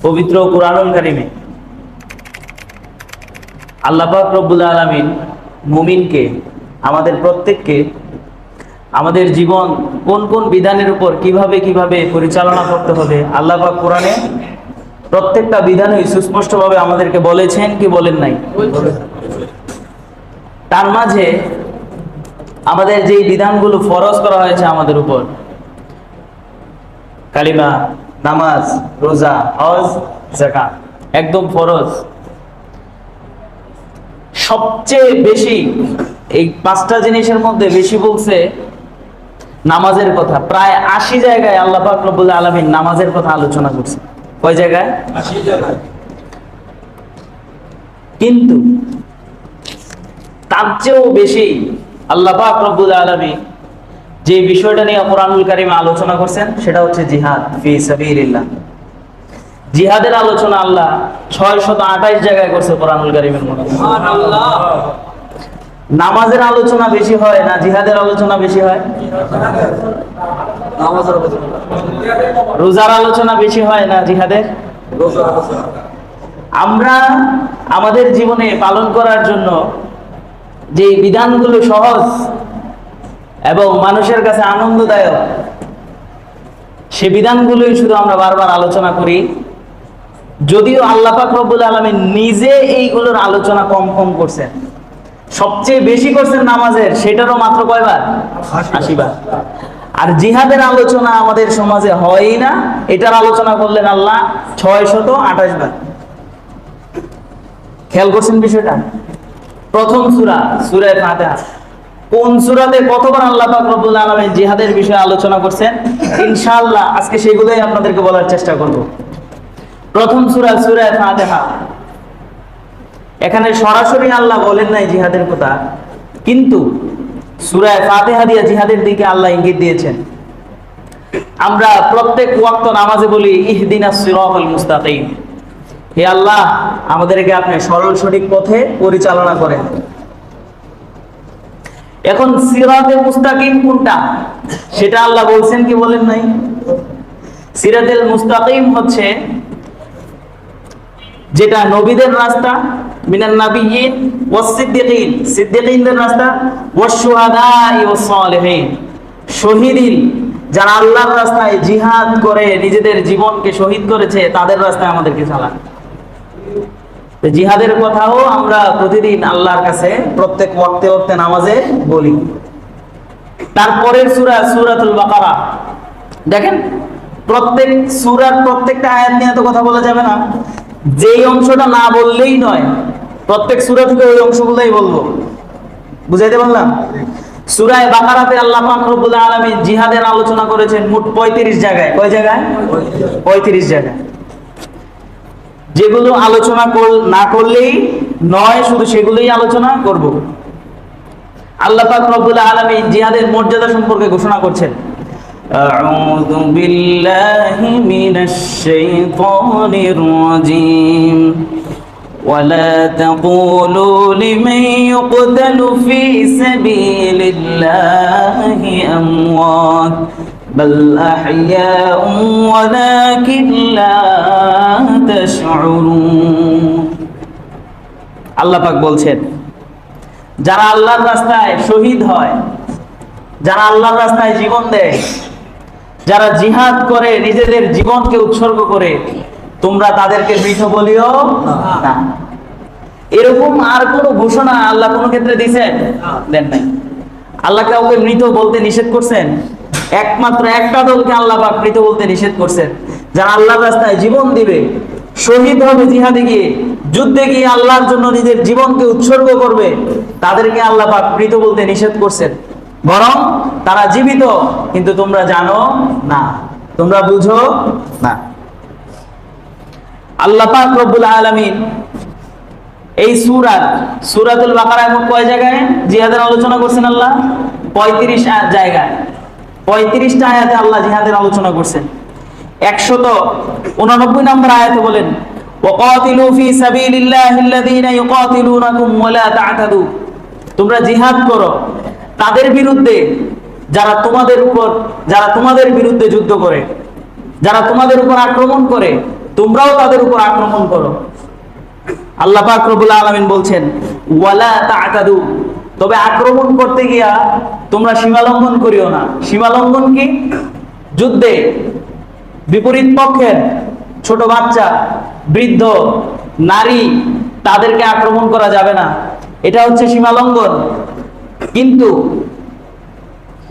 পবিত্র কুরআনুল কারীমে আল্লাহ পাক রব্বুল আলামিন মুমিনকে, আমাদের প্রত্যেককে আমাদের জীবন কোন কোন বিধানের উপর কিভাবে কিভাবে পরিচালনা করতে হবে আল্লাহ পাক কোরআনে প্রত্যেকটা বিধানই সুস্পষ্টভাবে আমাদেরকে বলেছেন কি বলেন নাই? তার মাঝে আমাদের যে বিধানগুলো ফরজ করা হয়েছে আমাদের উপর, কালিমা, নামাজ, রোজা, হজ, যাকাত, একদম ফরজ। সবচেয়ে বেশি এই পাঁচটা জিনিসের মধ্যে বেশি বলছে নামাজের কথা। প্রায় 80 জায়গায় আল্লাহ পাক রব্বুল আলামিন নামাজের কথা আলোচনা করছে। কয় জায়গায়? 80 জায়গায়। কিন্তু তার চেয়েও বেশি আল্লাহ পাক রব্বুল আলামিন যে বিষয়টা নিয়ে কুরআনুল কারীমে আলোচনা করছেন সেটা হচ্ছে জিহাদ ফি সাবিলিল্লাহ। জিহাদের আলোচনা আল্লাহ 628 জায়গায় করছে কুরআনুল কারীমের মধ্যে। সুবহানাল্লাহ। নামাজের আলোচনা বেশি হয় না জিহাদের আলোচনা বেশি হয়? নামাজের আলোচনা। রোজার আলোচনা বেশি হয় না জিহাদের? রোজার আলোচনা। আমরা আমাদের জীবনে পালন করার জন্য যে বিধানগুলো সহজ এবং মানুষের কাছে আনন্দদায়ক, সে বিধানগুলোই শুধু আমরা বারবার আলোচনা করি, যদিও আল্লাহ পাক রব্বুল আলামিন নিজে এইগুলোর আলোচনা কম কম করছেন। সবচেয়ে বেশি করছেন নামাজের, সেটারও মাত্র কয়বার? 80 বার। আর জিহাদের আলোচনা আমাদের সমাজে হয়ই না, এটার আলোচনা করলেন আল্লাহ 628 বার। খেয়াল করছেন বিষয়টা? প্রথম সূরা, সূরা ফাতিহা, কোন সূরাতে কতবার আল্লাহ পাক রব্বুল আলামিন জিহাদের বিষয়ে আলোচনা করছেন, ইনশাআল্লাহ আজকে সেগুলোই আপনাদেরকে বলার চেষ্টা করব। প্রথম সূরা, সূরা ফাতিহা, এখানে সরাসরি আল্লাহ বলেন নাই জিহাদের কথা, কিন্তু সূরা ফাতিহা দিয়ে জিহাদের দিকে আল্লাহ ইঙ্গিত দিয়েছেন। আমরা প্রত্যেক ওয়াক্ত নামাজে বলি ইহদিনাস সিরাতাল মুস্তাকিম, হে আল্লাহ আমাদেরকে আপনি সরল সঠিক পথে পরিচালনা করেন। এখন সিরাতে মুস্তাকিম কোনটা সেটা আল্লাহ বলছেন কি বলেন নাই? সিরাতুল মুস্তাকিম হচ্ছে যেটা নবীদের রাস্তা, মিনান নাবিয়্যিন ওয়াস সিদ্দিকিন, সিদ্দিকিনদের রাস্তা, ওয়াস শুহাদাই ওয়াস সালিহিন, শহীদিন যারা আল্লাহর রাস্তায় জিহাদ করে নিজেদের জীবনকে শহীদ করেছে তাদের রাস্তায় আমাদেরকে চালান। জিহাদের কথাও আমরা প্রতিদিন আল্লাহর কাছে প্রত্যেক ওয়াক্তে ওয়াক্তে নামাজে বলি। তারপরের সূরা সূরাতুল বাকারা, দেখেন প্রত্যেক সূরার প্রত্যেকটা আয়াত নিয়ে তো কথা বলা যাবে না, যেই অংশটা না বললেই নয়, প্রত্যেক সূরা থেকে ওই অংশগুলোই বলবো। বুঝাইতে পারলাম? সূরা বাকারাতে আল্লাহ পাক রব্বুল আলামিন জিহাদের আলোচনা করেছেন মোট 35 জায়গায়। কয় জায়গায়? 35 জায়গায়। যেগুলো আলোচনা না করলেই নয়, শুধু সেগুলোই আলোচনা করব। আল্লাহ পাক রব্বুল আলামিন জিহাদের মর্যাদা সম্পর্কে ঘোষণা করছেন, আউযু বিল্লাহি মিনাশ শাইতানির রাজীম ওয়ালা তাকুলু লিমান ইউকতালু ফি সাবিলিল্লাহি আমওয়াত বাল আহইয়াউ ওয়ালাকিন লা তাশউরুন। আল্লাহ পাক বলছেন যারা আল্লাহর রাস্তায় শহীদ হয়, যারা আল্লাহর রাস্তায় জীবন দেয়, যারা জিহাদ করে নিজেদের জীবনকে উৎসর্গ করে, তোমরা তাদেরকে মৃত বলিও না। এরকম আর কোন ঘোষণা আল্লাহ কোন ক্ষেত্রে দিয়েছেন? দেন নাই। আল্লাহ কাউকে মৃত বলতে নিষেধ করছেন? একমাত্র একটা দলকে আল্লাহ পাক মৃত বলতে নিষেধ করছেন, যারা আল্লাহর রাস্তায় জীবন দিবে, শহীদ হবে জিহাদে গিয়ে, যুদ্ধে গিয়ে আল্লাহর জন্য নিজের জীবনকে উৎসর্গ করবে, তাদেরকে আল্লাহ পাক মৃত বলতে নিষেধ করছেন। বরং তারা জীবিত, কিন্তু তোমরা জানো না, তোমরা বুঝো না। আল্লাহ পাক রব্বুল আলামিন এই সূরাতুল বাকারায় মোট কয় জায়গায় জিহাদের আলোচনা করছেন? আল্লাহ 35 জায়গায়, 35টা আয়াতে আল্লাহ জিহাদের আলোচনা করছেন। 189 নম্বর আয়াতে বলেন ওয়াকাতিলু ফি সাবিলিল্লাহিল্লাযীনা ইউকাতিলুনাকুম ওয়ালা তা'তাদু, তোমরা জিহাদ করো তাদের বিরুদ্ধে যারা তোমাদের বিরুদ্ধে যুদ্ধ করে, যারা তোমাদের উপর আক্রমণ করে, তোমরাও তাদের উপর আক্রমণ করো। আল্লাহ পাক রব্বুল আলামিন বলছেন ওয়ালা তা'তাদু, তবে আক্রমণ করতে গিয়া তোমরা সীমা লঙ্ঘন করিও না। সীমা লঙ্ঘন কি? যুদ্ধে বিপরীত পক্ষের ছোট বাচ্চা, বৃদ্ধ, নারী, তাদেরকে আক্রমণ করা যাবে না, এটা হচ্ছে সীমা লঙ্ঘন। কিন্তু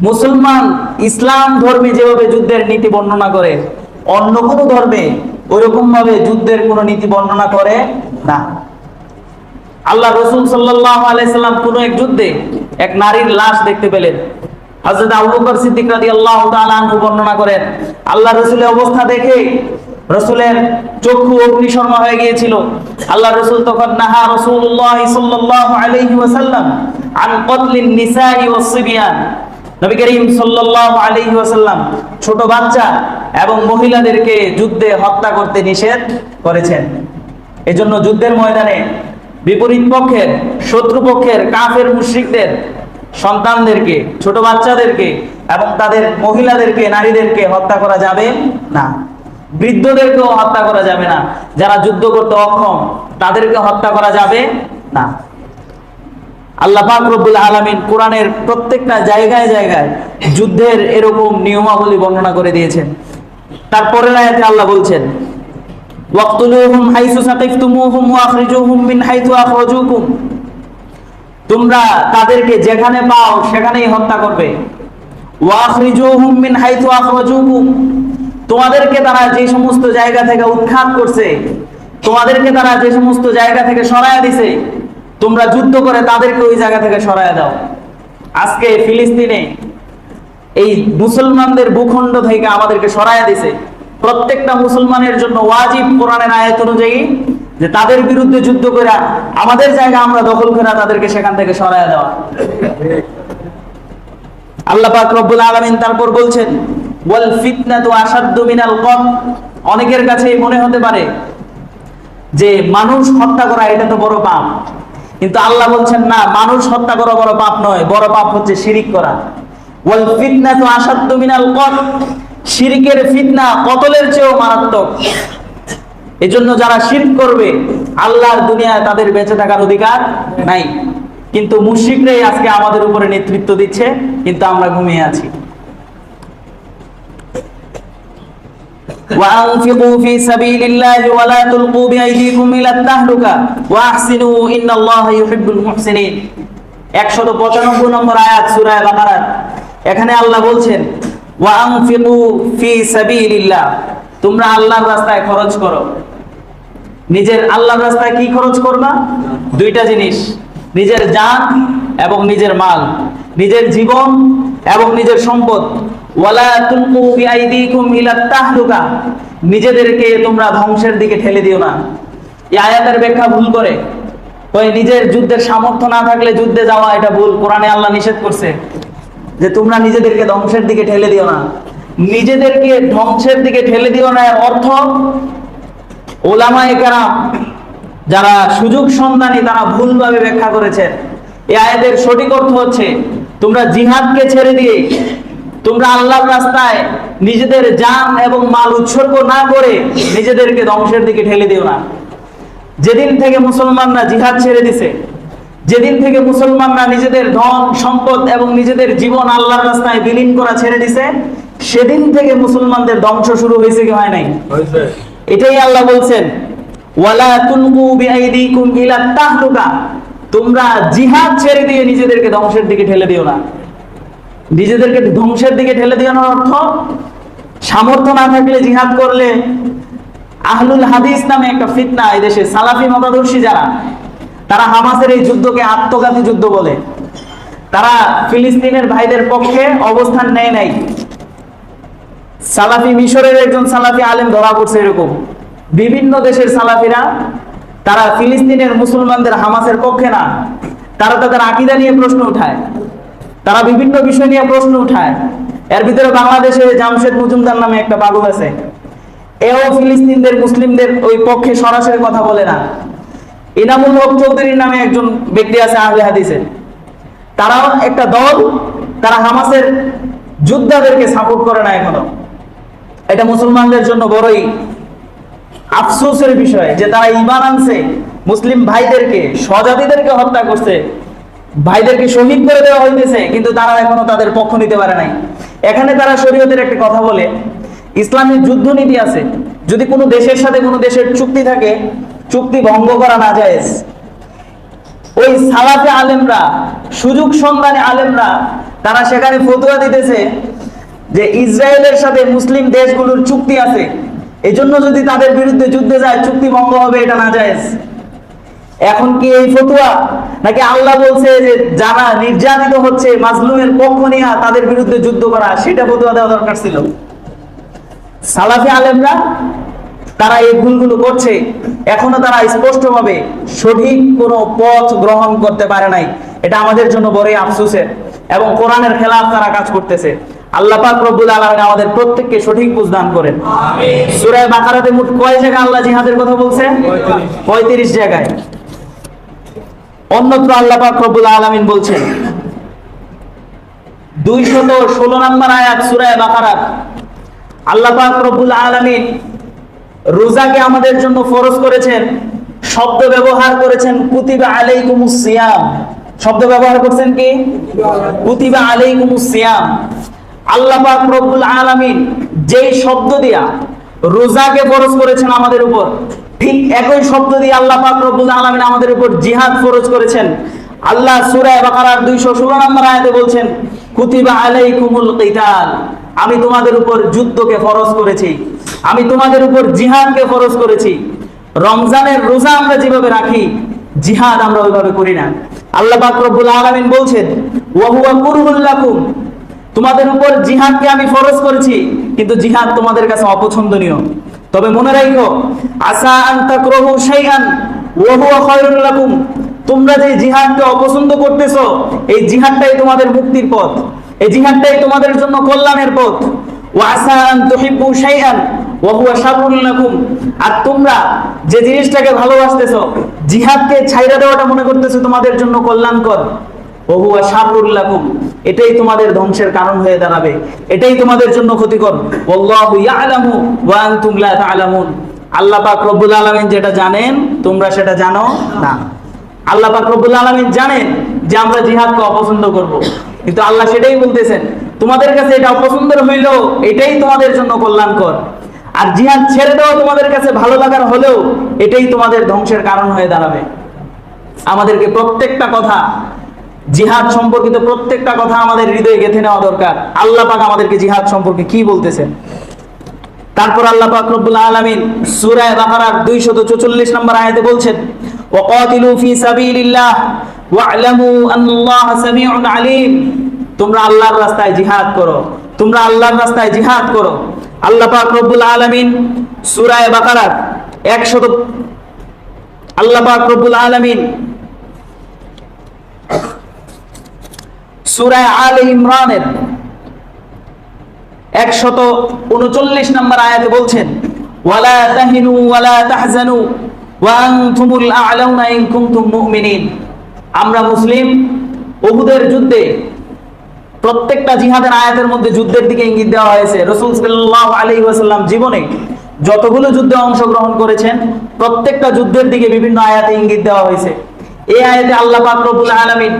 মুসলমান ইসলাম ধর্মে যেভাবে যুদ্ধের নীতি বর্ণনা করে, অন্য কোনো ধর্মে ওইরকম ভাবে যুদ্ধের কোনো নীতি বর্ণনা করে না। আল্লাহ রাসূল সাল্লাল্লাহু আলাইহি সাল্লাম কোন এক যুদ্ধে এক নারীর লাশ দেখতে পেলেন। হযরত আবু বকর সিদ্দিক রাদিয়াল্লাহু তাআলা আনহু বর্ণনা করেন, আল্লাহ রাসূলের অবস্থা দেখে রাসূলের চক্ষু অগ্নিশর্মা হয়ে গিয়েছিল। আল্লাহ রাসূল তখন নাহা রাসূলুল্লাহ সাল্লাল্লাহু আলাইহি ওয়াসাল্লাম আন কতলিন নিসাই ওয়াস সিবিয়ান, নবী করিম সাল্লাল্লাহু আলাইহি ওয়াসাল্লাম ছোট বাচ্চা এবং মহিলাদেরকে যুদ্ধে হত্যা করতে নিষেধ করেছেন। এজন্য যুদ্ধের ময়দানে বিপরীত পক্ষের, শত্রু পক্ষের কাফের মুশরিকদের সন্তানদেরকে, ছোট বাচ্চাদেরকে এবং তাদের মহিলাদেরকে, নারীদেরকে হত্যা করা যাবে না। বৃদ্ধদেরকেও হত্যা করা যাবে না। যারা যুদ্ধ করতে অক্ষম তাদেরকে হত্যা করা যাবে না। আল্লাহ পাক রব্বুল আলামিন কোরআনের প্রত্যেকটা জায়গায় জায়গায় যুদ্ধের এরকম নিয়মাবলী বর্ণনা করে দিয়েছেন। তারপরের আয়াতে আল্লাহ বলছেন ওয়াকতুলুহুম হাইসু সাকিফতুমুহুম ওয়া আখরিজুহুম মিন হাইথু আখরাজুকুম, তোমরা তাদেরকে যেখানে পাও সেখানেই হত্যা করবে। ওয়া আখরিজুহুম মিন হাইথু আখরাজুকুম, তোমাদেরকে তারা যে সমস্ত জায়গা থেকে উৎখাত করছে, তোমাদেরকে তারা যে সমস্ত জায়গা থেকে সরায়া দিছে, তোমরা যুদ্ধ করে তাদেরকে ওই জায়গা থেকে সরায়া দাও। আজকে ফিলিস্তিনে এই মুসলমানদের ভূখণ্ড থেকে আমাদেরকে সরায়া দিছে। প্রত্যেকটা মুসলমানের জন্য ওয়াজিব কোরআনের আয়াত অনুযায়ী যে তাদের বিরুদ্ধে যুদ্ধ করে আমাদের জায়গা আমরা দখল করে তাদেরকে সেখান থেকে সরায়া দেওয়া। আল্লাহ পাক রব্বুল আলামিন তারপর বলছেন ওয়াল ফিতনাতু আশাদ্দু মিনাল কতল, অনেকের কাছে মনে হতে পারে যে মানুষ হত্যা করা এটা তো বড় পাপ, কিন্তু আল্লাহ বলছেন না, মানুষ হত্যা করা বড় পাপ নয়, বড় পাপ হচ্ছে শিরিক করা। ওয়াল ফিতনাতু আশাদ্দু মিনাল কতল, শিরকের ফিতনা কতলের চেয়েও মারাত্মক। এজন্য যারা শিরক করবে আল্লাহর দুনিয়ায় তাদের বেঁচে থাকার অধিকার নাই। কিন্তু মুশরিকরাই আজকে আমাদের উপরে নেতৃত্ব দিচ্ছে, কিন্তু আমরা ঘুমিয়ে আছি। وأنفقوا في سبيل الله ولا تلقوا بأيديكم إلى التهلكة وأحسنوا إن الله يحب المحسنين। 195 নম্বর আয়াত সূরা বাকারার। এখানে আল্লাহ বলছেন ওয়াআনফিকু ফি সাবিলিল্লাহ, তোমরা আল্লাহর রাস্তায় খরচ করো। নিজের আল্লাহর রাস্তায় কি খরচ করবা? দুইটা জিনিস, নিজের জান এবং নিজের মাল, নিজের জীবন এবং নিজের সম্পদ। ওয়ালা তুলকু বিআইদিকুম ইলা তাহলুকা, নিজেদেরকে তোমরা ধ্বংসের দিকে ঠেলে দিও না। এই আয়াতের ব্যাখ্যা ভুল করে ওই নিজের যুদ্ধের সামর্থ্য না থাকলে যুদ্ধে যাওয়া, এটা ভুল। কোরআনে আল্লাহ নিষেধ করছে যে তোমরা নিজেদেরকে ধ্বংসের দিকে ঠেলে দিও না। নিজেদেরকে ধ্বংসের দিকে ঠেলে দিও না এর অর্থ উলামায়ে কেরাম যারা সুযোগ সন্ধানী তারা ভুলভাবে ব্যাখ্যা করেছেন। এই আয়াতের সঠিক অর্থ হচ্ছে তোমরা জিহাদকে ছেড়ে দিয়ে তোমরা আল্লাহর রাস্তায় নিজেদের জান এবং মাল উৎসর্গ না করে নিজেদেরকে ধ্বংসের দিকে ঠেলে দিও না। যেদিন থেকে মুসলমানরা জিহাদ ছেড়ে দিছে, যেদিন থেকে মুসলমানরা নিজেদের ধন সম্পদ এবং নিজেদের জীবন আল্লাহর রাস্তায় বিলীন করা ছেড়ে দিছে, সেদিন থেকে মুসলমানদের ধ্বংস শুরু হয়েছে কি হয় নাই? এটাই আল্লাহ বলছেন ওয়ালা তুলকু বিআইদিকুম ইলা তাহলুকা, তোমরা জিহাদ ছেড়ে দিয়ে নিজেদেরকে ধ্বংসের দিকে ঠেলে দিও না। নিজেদেরকে ধ্বংসের দিকে ঠেলে দেওয়ার অর্থ সামর্থ্য না থাকলে জিহাদ করলে। আহলুল হাদিস নামে একটা ফিতনা এই দেশে, সালাফি মতাদর্শী যারা, তারা হামাসের এই যুদ্ধকে আত্মঘাতী যুদ্ধ বলে। তারা ফিলিস্তিনের ভাইদের পক্ষে অবস্থান নেয় নাই। সালাফি মিশরের একজন সালাফি আলেম ধরা পড়ছে এরকম। বিভিন্ন দেশের সালাফিরা তারা ফিলিস্তিনের মুসলমানদের হামাসের পক্ষে না, তারা তাদের আকীদা নিয়ে প্রশ্ন উঠায়, তারা বিভিন্ন বিষয় নিয়ে প্রশ্ন উঠায়। এর ভিতরে বাংলাদেশে জামশেদ মজুমদার নামে একটা পাগল আছে, এও ফিলিস্তিনদের মুসলিমদের ওই পক্ষে সরাসরি কথা বলে না। ইনামুল হক চৌধুরী নামে একজন ব্যক্তি আছে আহলে হাদিসের, তারাও একটা দল, তারা হামাসের যোদ্ধাদেরকে সাপোর্ট করে না এখনো। এটা মুসলমানদের জন্য বড়ই আফসোসের বিষয় যে তারা ঈমান আনছে, মুসলিম ভাইদেরকে, স্বজাতিদেরকে হত্যা করছে, ভাইদেরকে শহীদ করে দেওয়া হইতেছে, কিন্তু তারা এখনো তাদের পক্ষ নিতে পারে নাই। এখানে তারা শরীয়তের একটা কথা বলে, ইসলামের যুদ্ধনীতি আছে, যদি কোনো দেশের সাথে কোনো দেশের চুক্তি থাকে, চুক্তি ভঙ্গ করা না জায়েজ। ওই সালাফে আলেমরা, সুযোগ সন্ধানী আলেমরা, তারা সেখানে ফতোয়া দিতেছে যে ইসরায়েলের সাথে মুসলিম দেশগুলোর চুক্তি আছে, এজন্য যদি তাদের বিরুদ্ধে যুদ্ধে যায় চুক্তি ভঙ্গ হবে, এটা না জায়েজ। এখন কি এই ফতোয়া, নাকি আল্লাহ বলছে যে যারা নির্যাতিত হচ্ছে মাজলুমের পক্ষ নিয়ে তাদের বিরুদ্ধে যুদ্ধ করা, সেটা ফতোয়া দেওয়া দরকার ছিল? সালাফি আলেমরা তারা এই ভুলগুলো করছে, এখনো তারা স্পষ্টভাবে সঠিক কোনো পথ গ্রহণ করতে পারে নাই। এটা আমাদের জন্য বড়ই আফসোসের, এবং কোরআনের খেলাফ তারা কাজ করতেছে। আল্লাহ পাক রব্বুল আলামিন আমাদের প্রত্যেককে সঠিক বুঝ দান করেন। আমিন। সূরা বাকারাতে মোট কয় জায়গায় আল্লাহ জিহাদের কথা বলছে? 35 জায়গায়। অন্যত্র আল্লাহ পাক রব্বুল আলামিন বলছেন 216 নম্বর আয়াত সূরা বাকারা, আল্লাহ পাক রব্বুল আলামিন রোজাকে আমাদের জন্য ফরজ করেছেন, শব্দ ব্যবহার করেছেন কুতিবা আলাইকুমুস সিয়াম। শব্দ ব্যবহার করছেন কি? কুতিবা আলাইকুমুস সিয়াম। আল্লাহ পাক রব্বুল আলামিন যেই শব্দ দিয়া রোজাকে ফরজ করেছেন আমাদের উপর, ঠিক একই শব্দ দিয়ে আল্লাহ পাক রব্বুল আলামিন আমাদের উপর জিহাদ ফরজ করেছেন। আল্লাহ সূরা বাকারার 216 নম্বর আয়াতে বলছেন কুতিবা আলাইকুমুল কিতাল, আমি তোমাদের উপর যুদ্ধকে ফরজ করেছি, আমি তোমাদের উপর জিহাদকে ফরজ করেছি। রমজানের রোজা আমরা যেভাবে রাখি, জিহাদ আমরা ওইভাবে করি না। আল্লাহ পাক রব্বুল আলামিন বলছেন ওয়া হুয়া কুরহুল লাকুম, তোমাদের উপর জিহাদকে আমি ফরজ করেছি, কিন্তু জিহাদ তোমাদের কাছে অপছন্দনীয়। তবে মনে রাখো, আসা আন তাকরাহু শাইআন ওয়া হুয়া খায়রুল লাকুম, তোমরা যে জিহাদকে অপছন্দ করতেছো, এই জিহাদটাই তোমাদের মুক্তির পথ, এই জিহাদটাই তোমাদের জন্য কল্যাণের পথ। ওয়া আসা আন তুহিব্বু শাইআন ওয়া হুয়া শাররুল লাকুম, আর তোমরা যে জিনিসটাকে ভালোবাসতেছো, জিহাদকে ছাইরা দেওয়াটা মনে করতেছো তোমাদের জন্য কল্যাণকর, ওয়া হুয়া শাররুল লাকুম, এটাই তোমাদের ধ্বংসের কারণ হয়ে দাঁড়াবে, এটাই তোমাদের জন্য ক্ষতিকর। আল্লাহু ইয়ালামু ওয়া আনতুম লা তা'লামুন, আল্লাহ পাক রব্বুল আলামিন যেটা জানেন তোমরা সেটা জানো না। আল্লাহ পাক রব্বুল আলামিন জানেন যে আমরা জিহাদকে অপছন্দ করব, কিন্তু আল্লাহ সেটাই বলতেছেন তোমাদের কাছে এটা অপছন্দ হইলেও এটাই তোমাদের জন্য কল্যাণকর, আর জিহাদ ছেড়ে দেওয়া তোমাদের কাছে ভালো লাগার হলেও এটাই তোমাদের ধ্বংসের কারণ হয়ে দাঁড়াবে। আমাদেরকে প্রত্যেকটা কথা, জিহাদ সম্পর্কিত প্রত্যেকটা কথা আমাদের হৃদয়ে গেঁথে নেওয়া দরকার। আল্লাহ পাক আমাদেরকে জিহাদ সম্পর্কে কি বলতেছেন। তারপর আল্লাহ পাক রব্বুল আলামিন সূরা বাকারার 244 নম্বর আয়াতে বলছেন ওয়াকাতিলু ফি সাবিলিল্লাহ ওয়া'লামু আন্নাল্লাহা সামিউন আলীম, তোমরা আল্লাহর রাস্তায় জিহাদ করো, তোমরা আল্লাহর রাস্তায় জিহাদ করো। আল্লাহ পাক রব্বুল আলামিন সূরা বাকারার 100, আল্লাহ পাক রব্বুল আলামিন সূরা আলে ইমরানের 139 নম্বর আয়াতে বলছেন ওয়ালা তাহিনু ওয়ালা তাহজানু ওয়া আনতুমুল আ'লাউনা ইন কুনতুম মুমিনিন। আমরা মুসলিম উহুদের যুদ্ধে, প্রত্যেকটা জিহাদের আয়াতের মধ্যে যুদ্ধের দিকে ইঙ্গিত দেওয়া হয়েছে। রাসূল সাল্লাল্লাহু আলাইহি ওয়াসাল্লাম জীবনে যতগুলো যুদ্ধে অংশগ্রহণ করেছেন প্রত্যেকটা যুদ্ধের দিকে বিভিন্ন আয়াতে ইঙ্গিত দেওয়া হয়েছে। এই আয়াতে আল্লাহ পাক রব্বুল আলামিন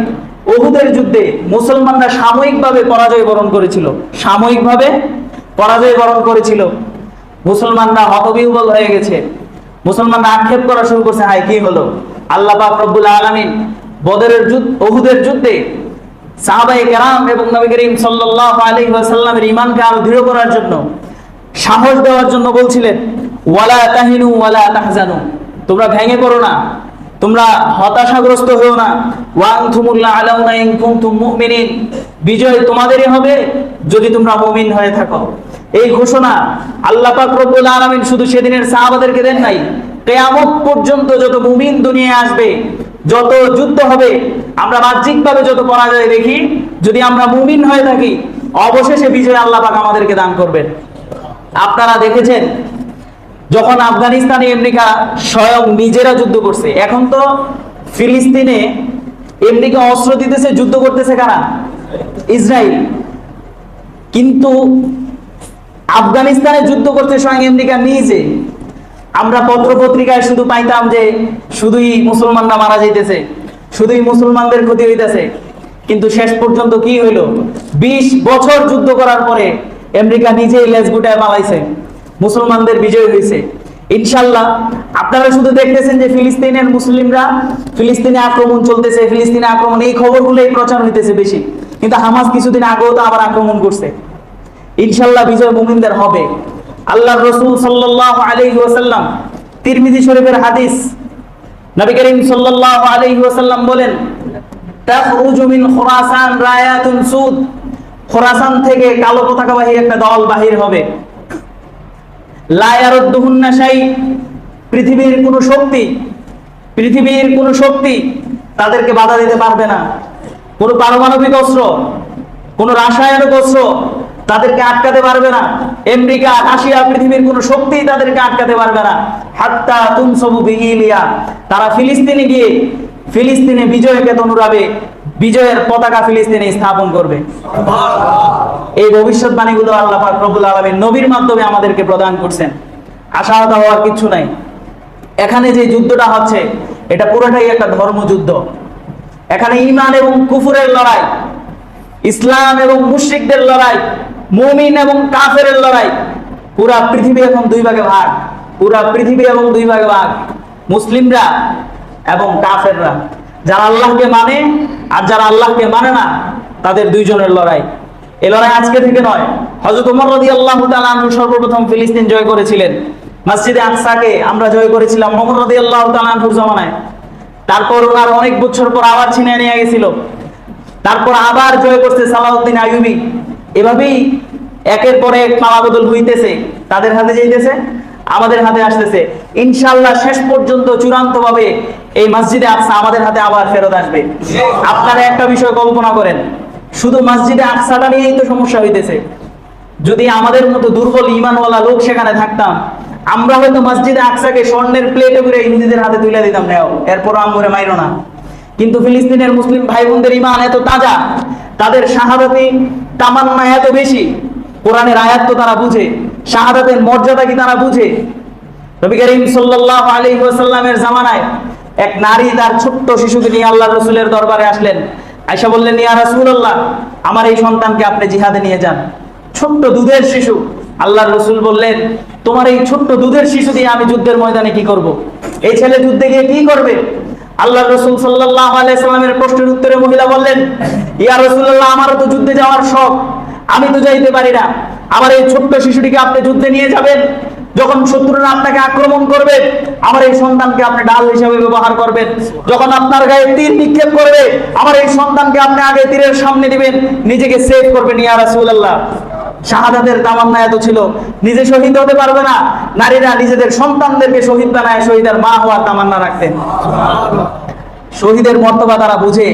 উহুদের যুদ্ধে মুসলমানরা সাময়িকভাবে পরাজয় বরণ করেছিল, সাময়িকভাবে পরাজয় বরণ করেছিল। মুসলমানরা হতবিহ্বল হয়ে গেছে, মুসলমানরা আক্ষেপ করা শুরু করছে, হায় কি হলো। আল্লাহ পাক রব্বুল আলামিন বদরের যুদ্ধ, উহুদের যুদ্ধে সাহাবায়ে কেরাম এবং নবী করিম সাল্লাল্লাহু আলাইহি ওয়াসাল্লামের ঈমানকে আরো দৃঢ় করার জন্য, সাহস দেওয়ার জন্য বলছিলেন ওয়ালা তাহিনু ওয়ালা তাহজানু, তোমরা ভেঙে পড়ো না, তোমরা হতাশাগ্রস্ত হও না, ওয়া আনতুমুল আ'লাউনা ইন কুনতুম মুমিনিন, বিজয় তোমাদেরই হবে যদি তোমরা মুমিন হয়ে থাকো। এই ঘোষণা আল্লাহ পাক রব্বুল আলামিন শুধু সেদিনের সাহাবাদেরকে দেন নাই, কিয়ামত পর্যন্ত যত মুমিন দুনিয়ায় আসবে, যত যুদ্ধ হবে, আমরা বাহ্যিকভাবে যত পরাজয় দেখি, যদি আমরা মুমিন হয়ে থাকি অবশেষে বিজয় আল্লাহ পাক আমাদেরকে দান করবেন। আপনারা দেখেছেন যখন আফগানিস্তানে আমেরিকা স্বয়ং নিজেরা যুদ্ধ করছে, এখন তো ফিলিস্তিনে আমেরিকা অস্ত্র দিতেছে, যুদ্ধ করতেছে কারা? ইসরায়েল। কিন্তু আফগানিস্তানে যুদ্ধ করতে স্বয়ং আমেরিকা নিজে। আমরা পত্র পত্রিকায় শুধু পাইতাম যে শুধুই মুসলমানরা মারা যাইতেছে, শুধুই মুসলমানদের ক্ষতি হইতেছে, কিন্তু শেষ পর্যন্ত কি হইলো? 20 বছর যুদ্ধ করার পরে আমেরিকা নিজেই লেজ গুটায় পালাইছে, মুসলমানদের বিজয় হয়েছে। ইনশাল্লাহ আপনারা শুধু দেখতেছেন যে ফিলিস্তিনের মুসলিমরা, ফিলিস্তিনে আক্রমণ চলতেছে, ফিলিস্তিনে আক্রমণ, এই খবরগুলোই প্রচার হইতেছে বেশি, কিন্তু হামাস কিছুদিন আগেও তো আবার আক্রমণ করছে। ইনশাল্লাহ বিজয় মুমিনদের হবে। আল্লাহর রাসূল সাল্লাল্লাহু আলাইহি ওয়াসাল্লাম, তিরমিজি শরীফের হাদিস, নবী করিম সাল্লাল্লাহু আলাইহি ওয়াসাল্লাম বলেন, তাখরুজু মিন খুরাসান রায়াতুন সুদ, খুরাসান থেকে কালো পতাকাবাহী একটা দল বাহির হবে। লা ইয়ারুদ্দুহুন্না শাই, পৃথিবীর কোন শক্তি তাদেরকে বাধা দিতে পারবে না। কোন পারমাণবিক অস্ত্র, কোন রাসায়নিক অস্ত্র তাদেরকে আটকাতে পারবে না। আমেরিকা, রাশিয়া, পৃথিবীর কোন শক্তি তাদেরকে আটকাতে পারবে না। হাত্তা তুনসাবু বিইলিয়া, তারা ফিলিস্তিনে গিয়ে ফিলিস্তিনে বিজয়কে অনুরাবে বিজয়ের পতাকা ফিলিস্তিনে স্থাপন করবে। এই ভবিষ্যৎবাণীগুলো আল্লাহ পাক রব্বুল আলামিন নবীর মাধ্যমে আমাদেরকে প্রদান করছেন। আশাহত হওয়ার কিছু নাই। এখানে যে যুদ্ধটা হচ্ছে এটা পুরোটাই একটা ধর্মযুদ্ধ। এখানে ঈমান এবং কুফরের লড়াই, ইসলাম এবং মুশরিকদের লড়াই, মুমিন এবং কাফেরের লড়াই। পুরা পৃথিবী এখন দুই ভাগে ভাগ, মুসলিমরা এবং কাফেররা। যারা আল্লাহকে মানে আর যারা আল্লাহকে মানে না, তাদের দুইজনের লড়াই। এই লড়াই আজকে থেকে নয়। হযরত ওমর রাদিয়াল্লাহু তাআলা আনহু সর্বপ্রথম ফিলিস্তিন জয় করেছিলেন। মসজিদে আকসাকে আমরা জয় করেছিলাম ওমর রাদিয়াল্লাহু তাআলা আনহুর জামানায়। তারপর ওনার অনেক বছর পর আবার ছিনিয়ে নিয়ে গেছিল, তারপর আবার জয় করছে সালাউদ্দিন আইয়ুবী। এভাবেই একের পর এক পালাবদল হইতেছে, তাদের হাতে যাইতেছে, আমাদের হাতে আসতেছে। ইনশাআল্লাহ শেষ পর্যন্ত চূড়ান্তভাবে এই মসজিদে আকসা আমাদের হাতে আবার ফেরত আসবে। আপনারা একটা বিষয় কল্পনা করেন, শুধু মসজিদে আকসাটা নিয়েই তো সমস্যা হইতেছে। যদি আমাদের মতো দুর্বল ঈমানওয়ালা লোক সেখানে থাকতাম, আমরা হয়তো মসজিদে আকসাকে স্বর্ণের প্লেটে করে ইহুদিদের হাতে তুলে দিতাম, নেও এরপর আমরে মাইরো না। কিন্তু ফিলিস্তিনের মুসলিম ভাই বোনদের ঈমান এত তাজা, তাদের শাহাদাতি তামান্না এত বেশি, কোরআনের আয়াত তো তারা বুঝে, শাহাদাতের মর্যাদা কি তারা বুঝে। নবী করিম সাল্লাল্লাহু আলাইহি ওয়াসাল্লামের জামানায় এক নারী তার ছোট্ট শিশুকে নিয়ে আল্লাহর রাসূলের দরবারে আসলেন। আয়েশা বললেন, ইয়া রাসূলুল্লাহ, আমার এই সন্তানকে আপনি জিহাদে নিয়ে যান। ছোট্ট দুধের শিশু। আল্লাহর রাসূল বললেন, তোমার এই ছোট্ট দুধের শিশু দিয়ে আমি যুদ্ধের ময়দানে কি করব? এই ছেলে যুদ্ধে গিয়ে কি করবে? আল্লাহর রাসূল সাল্লাল্লাহু আলাইহি সাল্লামের প্রশ্নের উত্তরে মহিলা বললেন, ইয়া রাসূলুল্লাহ, আমারও তো যুদ্ধে যাওয়ার শখ, আমি তো যাইতে পারি না। আমার এই ছোট্ট শিশুটিকে আপনি যুদ্ধে নিয়ে যাবেন, যখন শত্রুরা আপনাকে আক্রমণ করবে আমার এই সন্তানকে আপনি ঢাল হিসেবে ব্যবহার করবেন। যখন আপনার গায়ে তীর নিক্ষেপ করবে আমার এই সন্তানকে আপনি আগে তীরের সামনে দিবেন, নিজেকে সেভ করবেন। ইয়া রাসূলুল্লাহ, শাহাদাতের তামান্না এত ছিল, নিজে শহীদ হতে পারবে না, নারীরা নিজেদের সন্তানদেরকে শহীদ বানায় শহীদের মা হওয়ার তামান্না রাখতেন। শহীদের মর্তবা তারা বুঝে।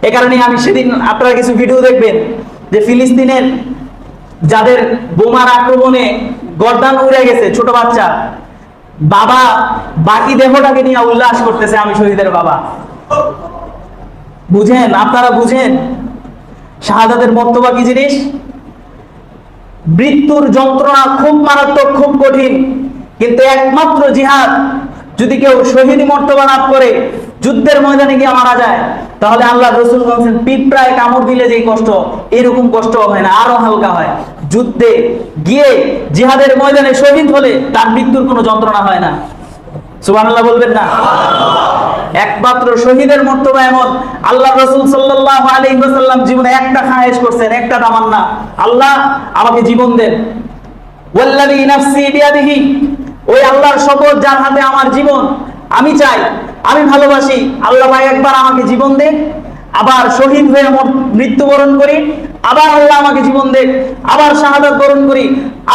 এ কারণে আমি সেদিন আপনারা কিছু ভিডিও দেখবেন যে ফিলিস্তিনের যাদের বোমার আক্রমণে গর্দান উড়ে গেছে ছোট বাচ্চা, বাবা বাকি দেহটাকে নিয়ে উল্লাস করতেছে, আমি শহীদের বাবা। বুঝেন, আপনারা বুঝেন শাহাদাতের মর্তবা কি জিনিস। মৃত্যুর যন্ত্রণা খুব মারাত্মক, খুব কঠিন, কিন্তু একমাত্র জিহাদ, যদি কেউ শহীদ মর্তবা লাভ করে যুদ্ধের ময়দানে গিয়ে মারা যায়, তাহলে আল্লাহ রাসূল বলেন পিঁপড়ায় কামড় দিলে যেই কষ্ট, এরকম কষ্ট হয় না, আরো হালকা হয়। যুদ্ধে গিয়ে জিহাদের ময়দানে শহীদ হলে তার মৃত্যুর কোনো যন্ত্রণা হয় না। সুবহানাল্লাহ বলবেন না? একমাত্র শহীদের মর্তবা এমন। আল্লাহ রাসূল সাল্লাল্লাহু আলাইহি ওয়াসাল্লাম জীবনে একটা খায়েশ করছেন, একটা তামান্না, আল্লাহ আমাকে জীবন দেন। ওয়াল্লাযী নাফসি বিয়াদিহি, ওই আল্লাহর শপথ যার হাতে আমার জীবন, আমি চাই, আমি ভালোবাসি, আল্লাহ ভাই একবার আমাকে জীবন দেন, আবার শহীদ হয়ে মৃত্যুবরণ করি, আবার আল্লাহ আমাকে জীবন দেন, আবার শাহাদাত বরণ করি,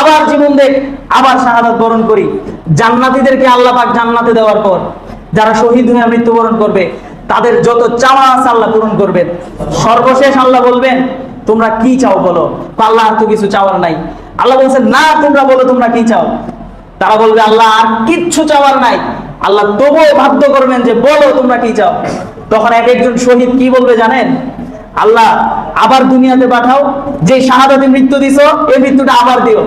আবার জীবন দেন, আবার শাহাদাত বরণ করি। জান্নাতীদেরকে আল্লাহ পাক জান্নাতে দেওয়ার পর যারা শহীদ হয়ে মৃত্যুবরণ করবে তাদের যত চাওয়া আছে আল্লাহ পূরণ করবেন। সর্বশেষ আল্লাহ বলবেন, তোমরা কি চাও বলো। আল্লাহ আর তো কিছু চাওয়ার নাই। আল্লাহ বলছেন, না, তোমরা বলো তোমরা কি চাও। তারা বলবে, আল্লাহ আর কিচ্ছু চাওয়ার নাই। আল্লাহ তবুও বাধ্য করবেন যে বলো তোমরা কি চাও। তখন এক একজন শহীদ কি বলবে জানেন? আল্লাহ আবার দুনিয়াতে পাঠাও, যে শাহাদাতে মৃত্যু দিছো এই মৃত্যুটা আবার দিও।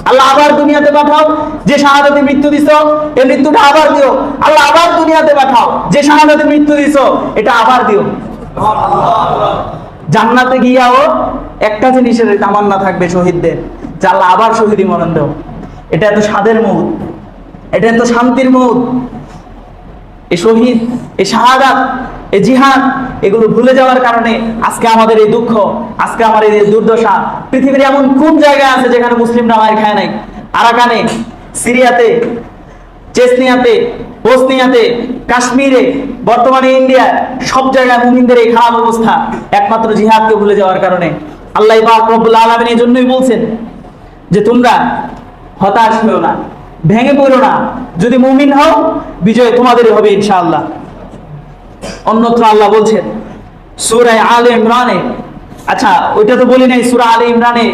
আল্লাহ আবার দুনিয়াতে পাঠাও, যে শাহাদাতে মৃত্যু দিছো এই মৃত্যুটা আবার দিও। আল্লাহ আবার দুনিয়াতে পাঠাও, যে শাহাদাতে মৃত্যু দিছো এটা আবার দিও। জান্নাতে গিয়াও একটা জিনিসের তামান্না থাকবে শহীদদের, যে আল্লাহ আবার শহীদি মরণ দাও। এটা এত স্বাদের মৌত, এটা এত শান্তির মৌত। এই শহীদ, এই শাহাদাত, এই জিহাদ, এগুলো ভুলে যাওয়ার কারণে আজকে আমাদের এই দুঃখ, আজকে আমার এই দুর্দশা। পৃথিবীর এমন কোন জায়গা আছে যেখানে মুসলিমরা মায়ের খায় নাই? আরাকানে, সিরিয়াতে, চেচনিয়াতে, বসনিয়াতে, কাশ্মীরে, বর্তমানে ইন্ডিয়ায়, সব জায়গায় মুমিনদের এই খারাপ অবস্থা একমাত্র জিহাদকে ভুলে যাওয়ার কারণে। আল্লাহ পাক রব্বুল আলামিন এই জন্যই বলছেন যে তোমরা হতাশ হও না, ভেঙে পড়ো না, যদি মুমিন হও বিজয় তোমাদেরই হবে ইনশাআল্লাহ। অন্যত্র আল্লাহ বলছেন সূরা আলে ইমরানে, আচ্ছা ওইটা তো বলি নাই, সূরা আলে ইমরানে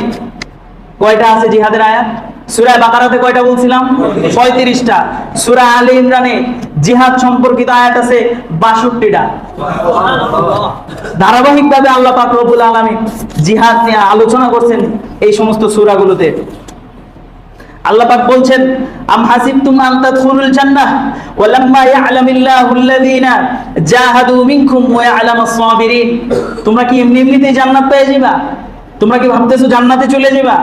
কয়টা আছে জিহাদের আয়াত? সূরা বাকারাতে কয়টা বলছিলাম? 35টা। সূরা আলে ইমরানে জিহাদ সম্পর্কিত আয়াত আছে 62টা। ধারাবাহিকভাবে আল্লাহ পাক রব্বুল আলামিন জিহাদ নিয়ে আলোচনা করছেন এই সমস্ত সূরাগুলোতে। আল্লাহ পাক বলছেন আম হাসিবতুম আন তাদখুলুল জান্নাহ ওয়া লাম্মা ইয়া'লামিল্লাহুল্লাযীনা জাহাদু মিনকুম ওয়া ইয়া'লামাস সাবিরিন। তোমরা কি এমনিতেই জান্নাত পেয়ে যাবা? তোমরা কি ভাবতেছো জান্নাতে চলে যাবা?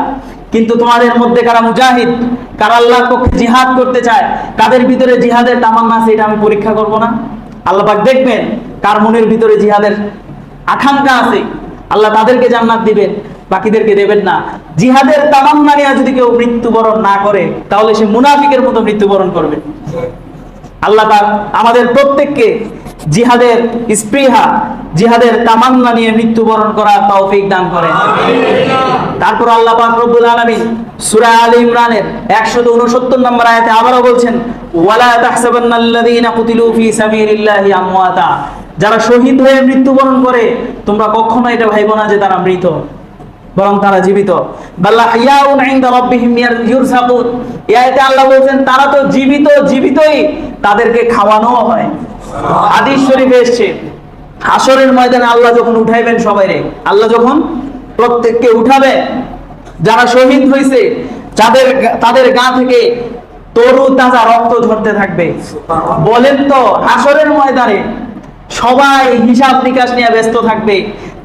কিন্তু তোমাদের মধ্যে কারা মুজাহিদ, কারা আল্লাহর পক্ষে জিহাদ করতে চায়, কাদের ভিতরে জিহাদের তামান্না আছে, এটা আমি পরীক্ষা করব না? আল্লাহ পাক দেখবেন কার মনের ভিতরে জিহাদের আকাঙ্ক্ষা আছে, আল্লাহ তাদেরকে জান্নাত দিবেন, বাকিদেরকে দেবেন না। জিহাদের তামান্না নিয়ে যদি কেউ মৃত্যুবরণ না করে তাহলে সে মুনাফিকের মতো মৃত্যুবরণ করবে। আল্লাহ পাক আমাদের প্রত্যেককে জিহাদের স্পৃহা, জিহাদের তামান্না নিয়ে মৃত্যুবরণ করার তৌফিক দান করেন। তারপর আল্লাহ পাক রব্বুল আলামিন সূরা আলে ইমরানের 169 নম্বর আয়াতে আবারও বলছেন ওয়ালা তাহসাবান্নাল্লাযীনা কুতিলু ফী সাবিলিল্লাহি আমওয়াতা। যারা শহীদ হয়ে মৃত্যুবরণ করে তোমরা কখনো এটা ভাইবো না যে তারা মৃত, বরং তারা জীবিত। বাল্লা হায়াউন ইনদা রাব্বিহিম ইউরযাকুন। এই আয়াতে আল্লাহ বলেন তারা তো জীবিতই তাদেরকে খাওয়ানোও হয়। হাদিস শরীফে এসেছে হাসরের ময়দানে আল্লাহ যখন উঠাইবেন সবাইরে, আল্লাহ যখন প্রত্যেককে উঠাবে, যারা শহীদ হয়েছে তাদের গা থেকে তরু তাজা রক্ত ঝরতে থাকবে। বলেন তো হাসরের ময়দানে সবাই হিসাব নিকাশ নিয়ে ব্যস্ত থাকবে,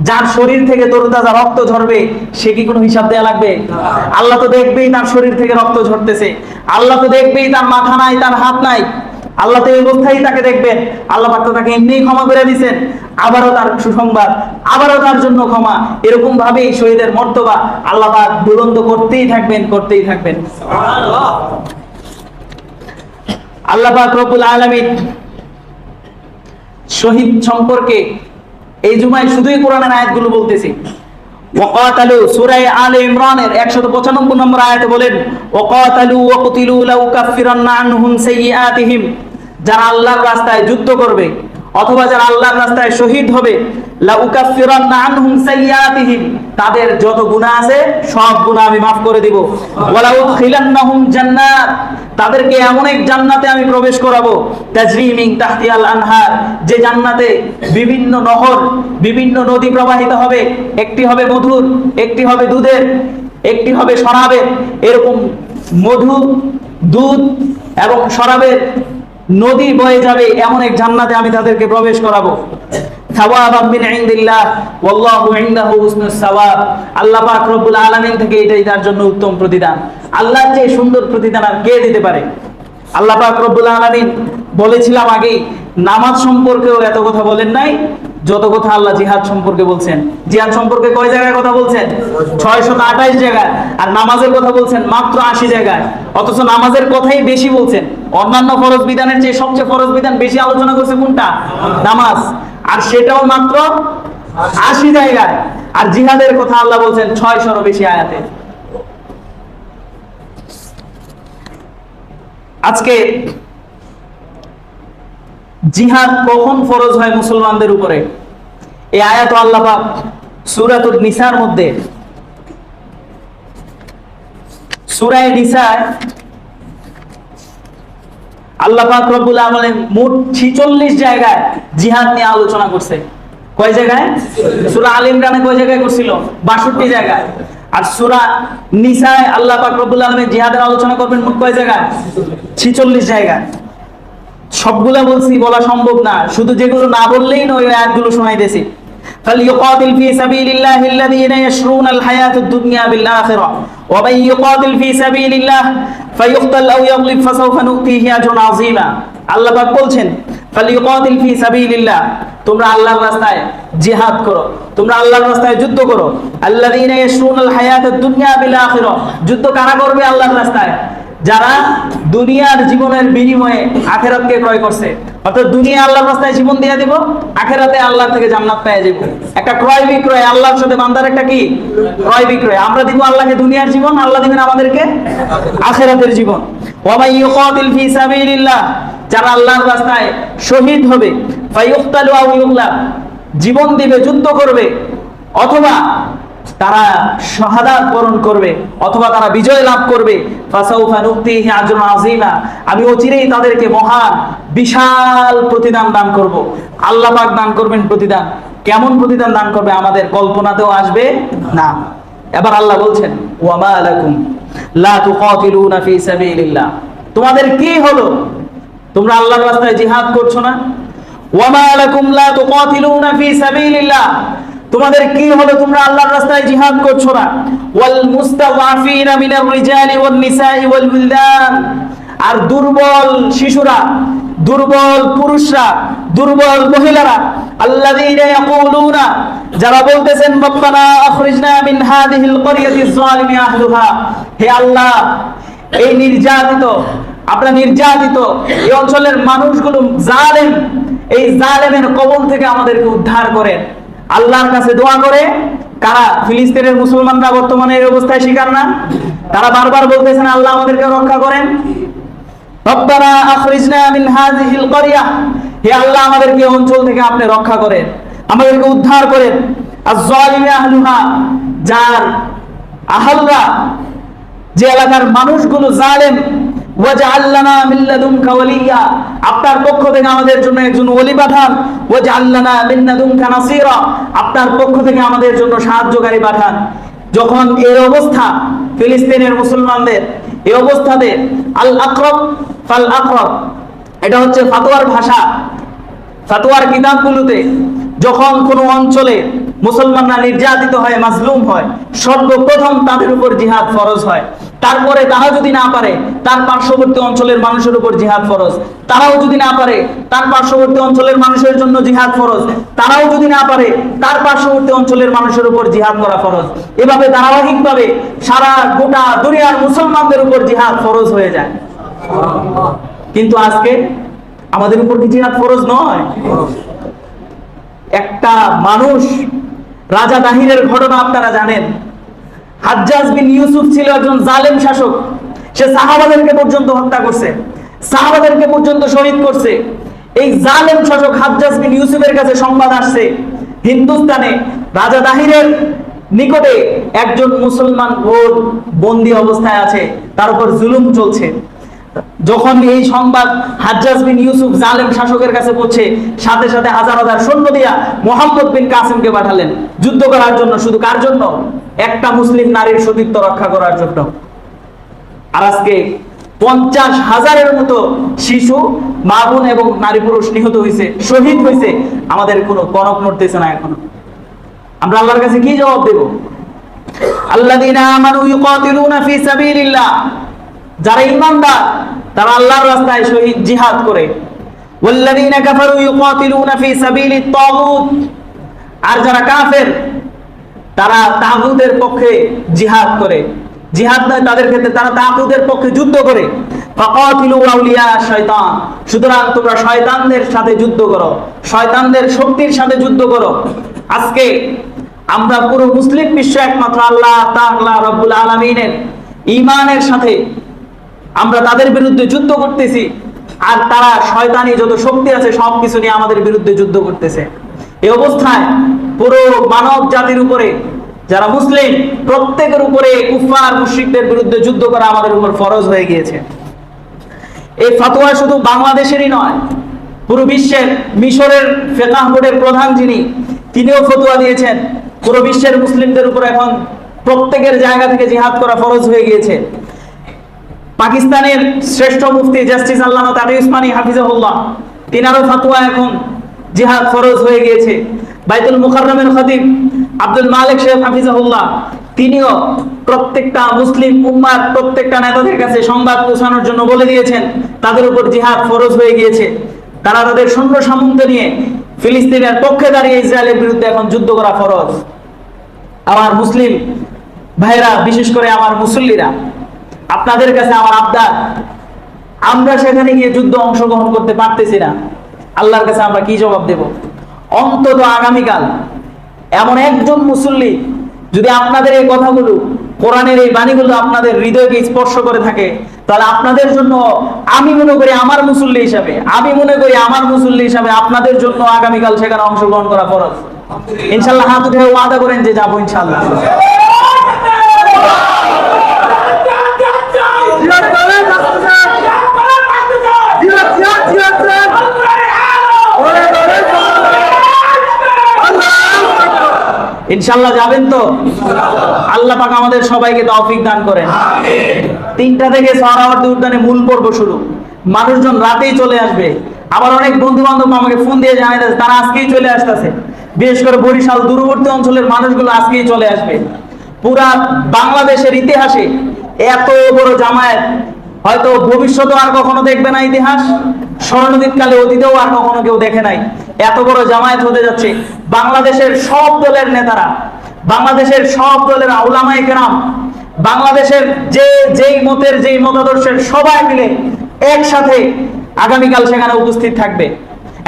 যার শরীর থেকে তরুতাজা রক্ত ঝরবে সে কি কোনো হিসাব দেয়া লাগবে? আল্লাহ তো দেখবেই তার শরীর থেকে রক্ত ঝরতেছে, আল্লাহ তো দেখবেই তার মাথা নাই, তার হাত নাই, আল্লাহ তো এই অবস্থায় তাকে দেখবেন। আল্লাহ পাক তো তাকে এমনিই ক্ষমা করে দিয়েছেন, আবারও তার সুসংবাদ, আবারও তার জন্য ক্ষমা। এরকম ভাবেই শহীদের মর্তবা আল্লাহ পাক বুলন্দ করতেই থাকবেন। আল্লাহ পাক রব্বুল আলামিন শহীদ সম্পর্কে এই জুমায় শুধুই কোরআনের আয়াতগুলো বলতেছি। ওয়াকাতালু সূরা আলে ইমরানের 195 নম্বর আয়াতে বলেন ওয়াকাতালু ওয়াকতিলু লাউ কাফিরান্না আনহুম সাইয়্যাতিহিম। যারা আল্লাহর রাস্তায় যুদ্ধ করবে অথবা যারা আল্লাহর রাস্তায় শহীদ হবে, লাউ কাফিরান্না আনহুম সাইয়্যাতিহিম, তাদের যত গুনাহ আছে সব গুনাহ আমি maaf করে দিব। ওয়ালা উদখিলান্নাহুম জান্নাত, তাদেরকে এমন এক জান্নাতে আমি প্রবেশ করাবো তাজরি মিন তাহতিহাল আনহার, যে জান্নাতে বিভিন্ন নহর, বিভিন্ন নদী প্রবাহিত হবে, একটি হবে মধুর, একটি হবে দুধের, একটি হবে শরাবের। এরকম মধু, দুধ এবং শরাবের নদী বয়ে যাবে এমন এক জান্নাতে আমি তাদেরকে প্রবেশ করাবো। সাওয়াবাম মিন ইনদিল্লাহ ওয়াল্লাহু ইনদাহু হুসনুস সাওয়াব। আল্লাহ পাক রব্বুল আলামিন থেকে এটাই তার জন্য উত্তম প্রতিদান। আল্লাহর চেয়ে সুন্দর প্রতিদান আর কে দিতে পারে? আল্লাহ পাক রব্বুল আলামিন বলেছিলাম আগেই, নামাজ সম্পর্কেও এত কথা বলেন নাই যত কথা আল্লাহ জিহাদ সম্পর্কে বলছেন। জিহাদ সম্পর্কে কয় জায়গায় কথা বলছেন? 628 জায়গায়। আর নামাজের কথা বলছেন মাত্র 80 জায়গায়। অথচ নামাজের কথাই বেশি বলছেন। অন্যান্য ফরজ বিধানের চেয়ে সবচেয়ে ফরজ বিধান বেশি আলোচনা করছে কোনটা? নামাজ। আর সেটাও মাত্র 80 জায়গায়। আর জিহাদের কথা আল্লাহ বলছেন 600-এরও বেশি আয়াতে। আজকে জিহাদ কখন ফরজ হয় মুসলমানদের উপরে? এই আয়াত আল্লাহ পাক সূরাতুন নিসার মধ্যে, সূরা নিসায় আল্লাহ পাক রব্বুল আলামিন মোট 46 জায়গায় জিহাদ নিয়ে আলোচনা করছে। কয় জায়গায়? সূরা আলে ইমরানে কয় জায়গায় করছিল? 62 জায়গায়। আর সূরা নিসায় আল্লাহ পাক রব্বুল আলামিন জিহাদের আলোচনা করবেন মোট কয় জায়গায়? 46 জায়গায়। সবগুলা বলছি, বলা সম্ভব না, শুধু যেগুলো না বললেই নয় ওই আয়াতগুলো শোনাইতেছি। فليقاتل في سبيل الله الذين يشرون الحياة الدنيا بالآخرة ومن يقاتل في سبيل الله فيقتل أو يغلب فسوف نؤتيه أجرا عظيما। আল্লাহ পাক বলছেন ফালিয়ুকাতিল ফি সাবিলিল্লাহ, তোমরা আল্লাহর রাস্তায় জিহাদ করো, তোমরা আল্লাহর রাস্তায় যুদ্ধ করো। আল্লাযীনা ইয়াশরুনাল হায়াতাদ দুনিয়া বিল আখিরাহ, যুদ্ধ কারা করবে আল্লাহর রাস্তায়? যারা দুনিয়ার জীবনের বিনিময়ে আখিরাতকে ক্রয় করছে। অর্থাৎ দুনিয়া আল্লাহর রাস্তায় জীবন দিয়ে দিব, আখিরাতে আল্লাহ থেকে জান্নাত পেয়ে যাব। একটা ক্রয় বিক্রয়, আল্লাহর সাথে বান্দার একটা কি ক্রয় বিক্রয়। আমরা দিব আল্লাহকে দুনিয়ার জীবন, আল্লাহ দিবেন আমাদেরকে আখিরাতের জীবন। ওয়া মান ইউকাতিল ফি সাবিলিল্লাহ, যারা আল্লাহর রাস্তায় শহীদ হবে, ফায়ুক্তালু আও ইউগলাব, জীবন দিবে, যুদ্ধ করবে, অথবা তারা শাহাদাত বরণ করবে, অথবা তারা বিজয় লাভ করবে, ফাসাউফা নুতিহি আজরুন আযীমা, আমি অচিরেই তাদেরকে মহান বিশাল প্রতিদান দান করব। আল্লাহ পাক দান করবেন প্রতিদান। কেমন প্রতিদান দান করবে আমাদের কল্পনাতেও আসবে না। এবার আল্লাহ বলছেন ওয়া মা লাকুম লা তুকাতিলুনা ফি সাবিলিল্লাহ, তোমাদের কি হলো, তোমরা আল্লাহর রাস্তায় জিহাদ করছো না? ওয়া মা লাকুম লা তুকাতিলুনা ফি সাবিলিল্লাহ, তোমাদের কি হলো, তোমরা আল্লাহর রাস্তায় জিহাদ করছো না? ওয়াল মুস্তাযআফিনা মিনার রিজালি ওয়ান নিসাই ওয়াল বিলদান, আর দুর্বল শিশুরা, দুর্বল পুরুষরা, দুর্বল মহিলারা, আল্লাযীনা ইয়াকুলুনা, যারা বলতেছেন রব্বানা আখরিজনা মিন হাযিহিল ক্বরিয়াতিজ যালিমি আহলুহা, হে আল্লাহ এই নির্যাতিত, আপনারা নির্যাতিত এই অঞ্চলের মানুষগুলো জালেম, এই জালেমের কবল থেকে আমাদেরকে উদ্ধার করেন। আল্লাহর কাছে দোয়া করে কারা? ফিলিস্তিনের মুসলমানরা বর্তমানে এই অবস্থায় শিকার না? তারা বারবার বলতেছেন আল্লাহ আমাদেরকে রক্ষা করেন। রব্বানা আখরিজনা মিন হাযিহিল ক্বরিয়া, হে আল্লাহ আমাদেরকে এই অঞ্চল থেকে আপনি রক্ষা করেন, আমাদেরকে উদ্ধার করেন। আয-যালিমি আহলুহা, যার আহলরা, যে এলাকার মানুষগুলো জালেম, ওয়াজআল লানা মিন লাদুনকা ওয়ালিয়্যা, আপনার পক্ষ থেকে আমাদের জন্য একজন ওলি পাঠান। ওয়াজআল লানা মিন লাদুনকা নাসীরা, আপনার পক্ষ থেকে আমাদের জন্য সাহায্যকারী পাঠান। যখন এই অবস্থা ফিলিস্তিনের মুসলমানদের, এই অবস্থাতে আল আকরাব ফাল আকরাব, এটা হচ্ছে ফতোয়ার ভাষা, ফতোয়ার কিতাবগুলোতে যখন কোনো অঞ্চলে মুসলমানরা নির্যাতিত হয়, মাজলুম হয়, সর্বপ্রথম তাদের উপর জিহাদ ফরজ হয়। তারপরে তারা যদি না পারে তার পার্শ্ববর্তী অঞ্চলের মানুষের উপর জিহাদ ফরজ, তারাও যদি না পারে তার পার্শ্ববর্তী অঞ্চলের মানুষের জন্য জিহাদ ফরজ, তারাও যদি না পারে তার পার্শ্ববর্তী অঞ্চলের মানুষের উপর জিহাদ করা ফরজ। এভাবে ধারাবাহিকভাবে সারা গোটা দুনিয়ার মুসলমানদের উপর জিহাদ ফরজ হয়ে যায়। কিন্তু আজকে আমাদের উপর কি জিহাদ ফরজ নয়? একটা মানুষ, রাজা দাহিরের ঘটনা আপনারা জানেন। হাজ্জাজ বিন ইউসুফ ছিল একজন জালেম শাসক, সে সাহাবাদেরকে পর্যন্ত হত্যা করছে, সাহাবাদেরকে পর্যন্ত শহীদ করছে। এই জালেম শাসক হাজ্জাজ বিন ইউসুফের কাছে সংবাদ আসছে হিন্দুস্তানে রাজা দাহিরের নিকটে একজন মুসলমান ভোট বন্দী অবস্থায় আছে, তার উপর জুলুম চলছে। যখন এই সংবাদ হাজ্জাজ বিন ইউসুফ জালেম শাসকের কাছে পৌঁছে, সাথে সাথে হাজার হাজার সৈন্য দিয়া মুহাম্মদ বিন কাসিমকে পাঠালেন যুদ্ধ করার জন্য। শুধু কার জন্য? একটা মুসলিম নারীর সতীত্ব রক্ষা করার জন্য। আর আজকে 50,000-এর মতো শিশু, মা বোন এবং নারী পুরুষ নিহত হয়েছে, শহীদ হয়েছে, আমাদের কোনো কনক নড়তেছে না এখনো। আমরা আল্লাহর কাছে কি জবাব দেব? আল্লাযীনা আমানু ইউকাতিলুনা ফি সাবিলিল্লাহ, যারা ঈমানদার তারা আল্লাহর রাস্তায় শহীদ জিহাদ করে। ওয়াল্লাযীনা কাফারু ইউকাতিলুনা ফি সাবিলিত তাগুত, আর যারা কাফের তারা তাগুতের পক্ষে জিহাদ করে। জিহাদ নয় তাদের ক্ষেত্রে, তারা তাগুতের পক্ষে যুদ্ধ করে। ফাকাতিলু আউলিয়া শাইতান, সুতরাং তোমরা শয়তানদের সাথে যুদ্ধ করো, শয়তানদের শক্তির সাথে যুদ্ধ করো। আজকে আমরা পুরো মুসলিম বিশ্ব একমাত্র আল্লাহ তাআলা রব্বুল আলামিনের ঈমানের সাথে আমরা তাদের বিরুদ্ধে যুদ্ধ করতেছি, আর তারা শয়তানি যত শক্তি আছে সবকিছু নিয়ে আমাদের বিরুদ্ধে যুদ্ধ করতেছে। এই অবস্থায় পুরো মানব জাতির উপরে, যারা মুসলিম প্রত্যেকের উপরে কুফার মুশরিকদের বিরুদ্ধে যুদ্ধ করা আমাদের উপর ফরজ হয়ে গিয়েছে। এই ফতোয়া শুধু বাংলাদেশেরই নয়, পুরো বিশ্বের, মিশরের ফিকহ বোর্ডের প্রধান যিনি, তিনিও ফতোয়া দিয়েছেন পুরো বিশ্বের মুসলিমদের উপর এখন প্রত্যেকের জায়গা থেকে জিহাদ করা ফরজ হয়ে গিয়েছে। পাকিস্তানের শ্রেষ্ঠ মুফতি জাস্টিস আল্লামা তাকি উসমানী হাফিজাহুল্লাহ, তিনারও ফাতোয়া এখন জিহাদ ফরজ হয়ে গিয়েছে। বাইতুল মুকাররমের খতিব আব্দুল মালিক সাহেব হাফিজাহুল্লাহ, তিনিও প্রত্যেকটা মুসলিম উম্মার প্রত্যেকটা নেতাদের কাছে সংবাদ পৌঁছানোর জন্য বলে দিয়েছেন তাদের উপর জিহাদ ফরজ হয়ে গিয়েছে। তারা তাদের সৈন্য সামন্ত নিয়ে ফিলিস্তিনের পক্ষে দাঁড়িয়ে ইসরায়েলের বিরুদ্ধে এখন যুদ্ধ করা ফরজ। আমার মুসলিম ভাইরা, বিশেষ করে আমার মুসল্লিরা, আপনাদের কাছে আমার আবদার, আমরা সেখানে গিয়ে যুদ্ধ অংশগ্রহণ করতে পারতেছি না, আল্লাহর কাছে আমরা কি জবাব দেব? অন্তত আগামীকাল এমন একজন মুসল্লি যদি আপনাদের এই কথাগুলো, কোরআনের এই বাণীগুলো আপনাদের হৃদয়কে স্পর্শ করে থাকে, তাহলে আপনাদের জন্য আমি মনে করি আমার মুসল্লি হিসাবে আপনাদের জন্য আগামীকাল সেখানে অংশগ্রহণ করা ফরজ। ইনশাআল্লাহ হাত উঠে ওয়াদা করেন যে যাবো ইনশাআল্লাহ। ইনশাআল্লাহ যাবেন তো? আল্লাহ পাক আমাদের সবাইকে তৌফিক দান করেন। 3টা থেকে সোহরাওয়ার্দী উদ্যানে মূল পর্ব শুরু। মানুষজন রাতেই চলে আসবে। আবার অনেক বন্ধু বান্ধব আমাকে ফোন দিয়ে জানাইতেছে তারা আজকেই চলে আসতেছে। বিশেষ করে বরিশাল দূরবর্তী অঞ্চলের মানুষগুলো আজকেই চলে আসবে। পুরা বাংলাদেশের ইতিহাসে এত বড় জামায়াত হয়তো ভবিষ্যতে আর কখনো দেখবে না ইতিহাস, স্বর্ণযুগ কালে অতীতেও আর কখনো কেউ দেখে নাই। এত বড় জামায়াত হতে যাচ্ছে। বাংলাদেশের সব দলের নেতারা, বাংলাদেশের সব দলের উলামায়ে কেরাম, বাংলাদেশের যেই মতের যেই মতাদর্শের সবাই মিলে একসাথে আগামীকাল সেখানে উপস্থিত থাকবে।